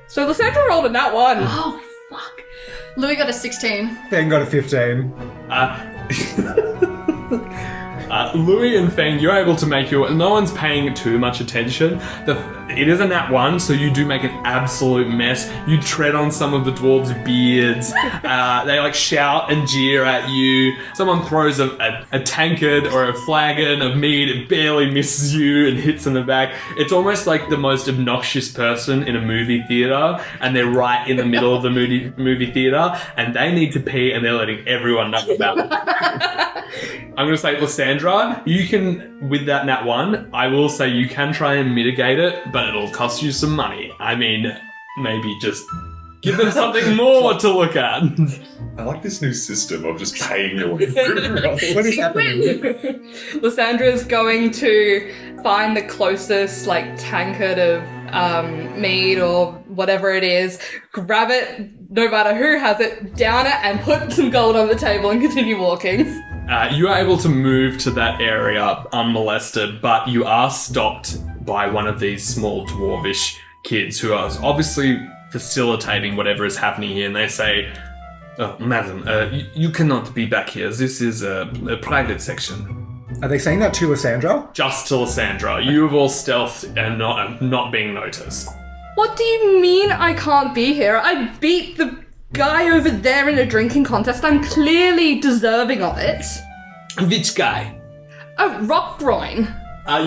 So Lysandra rolled a nat 1. Oh, fuck. Louis got a 16. Feng got a 15. Louis and Feng, you're able to make no one's paying too much attention. It is a nat 1, so you do make an absolute mess. You tread on some of the dwarves' beards. They shout and jeer at you. Someone throws a tankard or a flagon of mead. It barely misses you and hits in the back. It's almost like the most obnoxious person in a movie theater, and they're right in the middle of the movie theater, and they need to pee, and they're letting everyone know about it. I'm going to say, Lysandra, you can, with that nat 1, I will say you can try and mitigate it, but it'll cost you some money. I mean, maybe just give them something more to look at. I like this new system of just paying your way through. What is happening? Lysandra's going to find the closest tankard of mead or whatever it is, grab it, no matter who has it, down it, and put some gold on the table and continue walking. You are able to move to that area unmolested, but you are stopped by one of these small dwarvish kids who are obviously facilitating whatever is happening here, and they say, "Oh, madam, you cannot be back here. This is a private section." Are they saying that to Lysandra? Just to Lysandra. You have all stealthed and not being noticed. What do you mean I can't be here? I beat the guy over there in a drinking contest. I'm clearly deserving of it. Which guy? Oh, Rockgroin.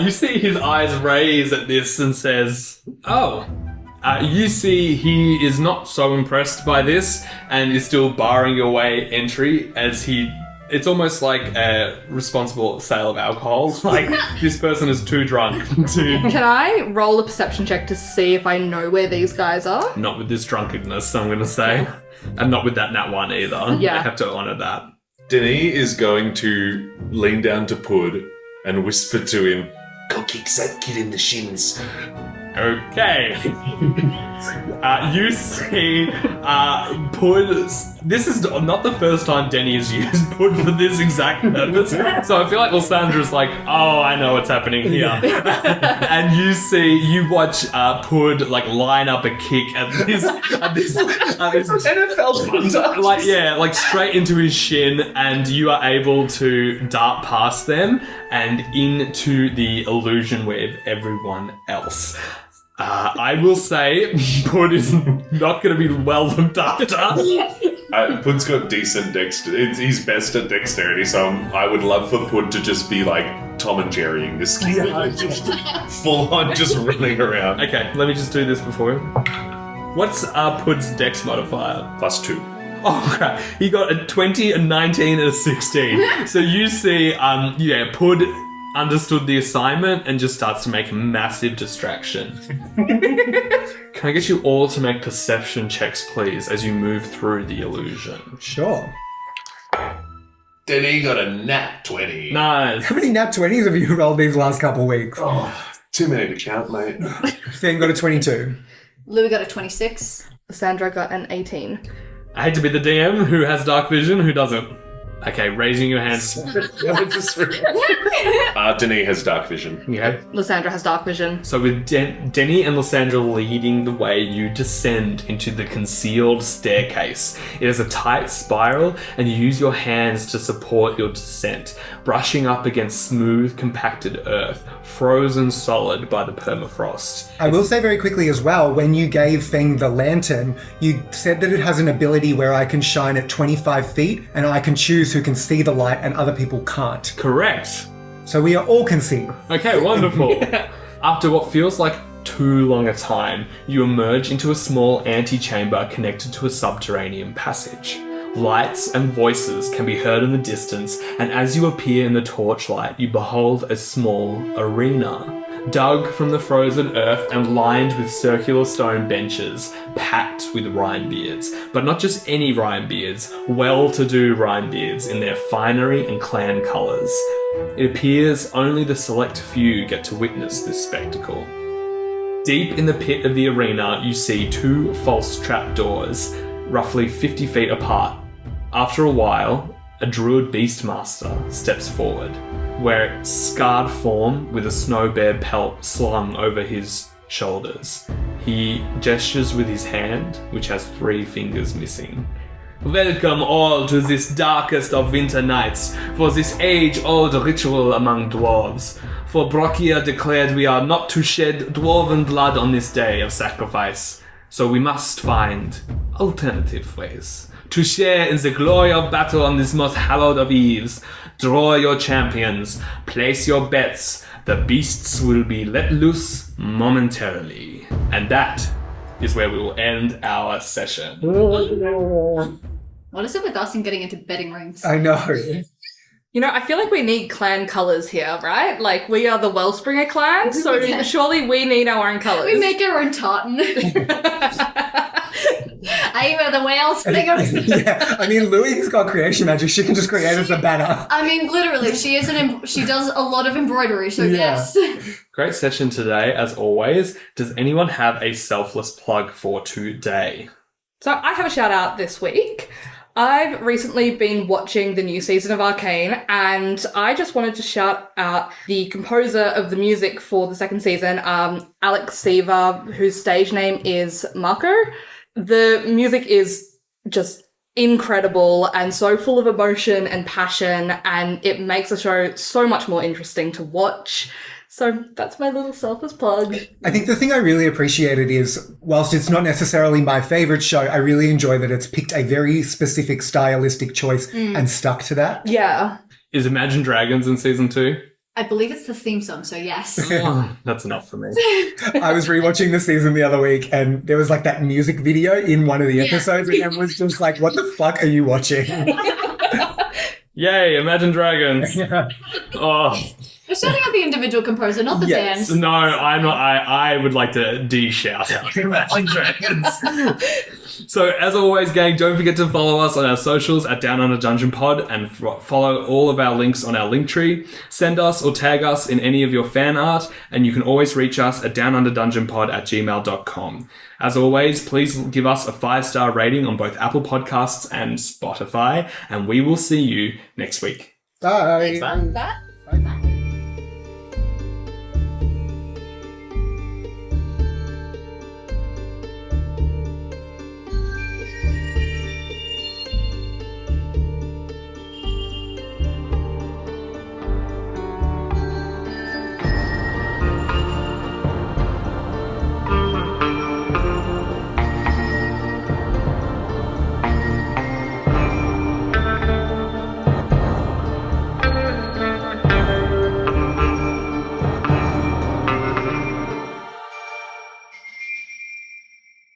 You see his eyes raise at this and says, "Oh." You see he is not so impressed by this and is still barring your way entry as it's almost like a responsible sale of alcohol. This person is too drunk to... Can I roll a perception check to see if I know where these guys are? Not with this drunkenness, I'm going to say. And not with that nat 1 either. Yeah. I have to honour that. Denis is going to lean down to Pud and whisper to him, Go kick that kid in the shins. Okay. You see Pud, this is not the first time Denny has used Pud for this exact purpose. So I feel like Lysandra's like, oh, I know what's happening here. And you watch Pud like line up a kick at this NFL punter. like straight into his shin, and you are able to dart past them and into the illusion with everyone else. I will say, Pud is not going to be well looked after. Pud's got decent dexterity. He's best at dexterity, so I would love for Pud to just be like Tom and Jerrying this kid. Just full on, just running around. Okay, let me just do this before him. What's Pud's dex modifier? +2. Oh crap, he got a 20, a 19, and a 16. So you see, Pud understood the assignment and just starts to make a massive distraction. Can I get you all to make perception checks, please, as you move through the illusion? Sure. Denny got a nat 20. Nice. How many nat 20s have you rolled these last couple of weeks? Too many to count, mate. Feng got a 22. Louis got a 26. Sandra got an 18. I hate to be the DM. Who has dark vision? Who doesn't? Okay, raising your hands. Denis has dark vision. Okay. Lysandra has dark vision. So with Denny and Lysandra leading the way, you descend into the concealed staircase. It is a tight spiral, and you use your hands to support your descent, brushing up against smooth, compacted earth, frozen solid by the permafrost. I will say very quickly as well, when you gave Feng the lantern, you said that it has an ability where I can shine at 25 feet, and I can choose who can see the light and other people can't. Correct. So we are all can see. Okay, wonderful. After what feels like too long a time, you emerge into a small antechamber connected to a subterranean passage. Lights and voices can be heard in the distance, and as you appear in the torchlight, you behold a small arena. Dug from the frozen earth and lined with circular stone benches, packed with Rhinebeards. But not just any Rhinebeards, well-to-do Rhinebeards in their finery and clan colours. It appears only the select few get to witness this spectacle. Deep in the pit of the arena, you see two false trapdoors, roughly 50 feet apart. After a while, a druid beastmaster steps forward, where scarred form with a snow bear pelt slung over his shoulders. He gestures with his hand, which has 3 fingers missing. Welcome all to this darkest of winter nights, for this age-old ritual among dwarves. For Brokia declared we are not to shed dwarven blood on this day of sacrifice, so we must find alternative ways to share in the glory of battle on this most hallowed of eves. Draw your champions, place your bets, the beasts will be let loose momentarily. And that is where we will end our session. What is it with us and getting into betting rings? I know. You know, I feel like we need clan colours here, right? Like, we are the Wellspringer clan, so surely we need our own colours. We make our own tartan. I'm the Wellspringers. Yeah, I mean, Louie's got creation magic. She can just create us a banner. I mean, literally, she does a lot of embroidery, so yes. Great session today, as always. Does anyone have a selfless plug for today? So I have a shout out this week. I've recently been watching the new season of Arcane, and I just wanted to shout out the composer of the music for the second season, Alex Seaver, whose stage name is Marco. The music is just incredible and so full of emotion and passion, and it makes the show so much more interesting to watch. So that's my little selfless plug. I think the thing I really appreciated is, whilst it's not necessarily my favourite show, I really enjoy that it's picked a very specific stylistic choice and stuck to that. Yeah. Is Imagine Dragons in season 2? I believe it's the theme song, so yes. That's enough for me. I was rewatching the season the other week, and there was like that music video in one of the episodes, and everyone was just like, what the fuck are you watching? Yay, Imagine Dragons. Oh. We're starting out the individual composer, not the band. No, I'm not. I would like to de-shout out Imagine Dragons. So, as always, gang, don't forget to follow us on our socials at Down Under Dungeon Pod and follow all of our links on our link tree. Send us or tag us in any of your fan art, and you can always reach us at downunderdungeonpod@gmail.com. As always, please give us a 5-star rating on both Apple Podcasts and Spotify, and we will see you next week. Bye. That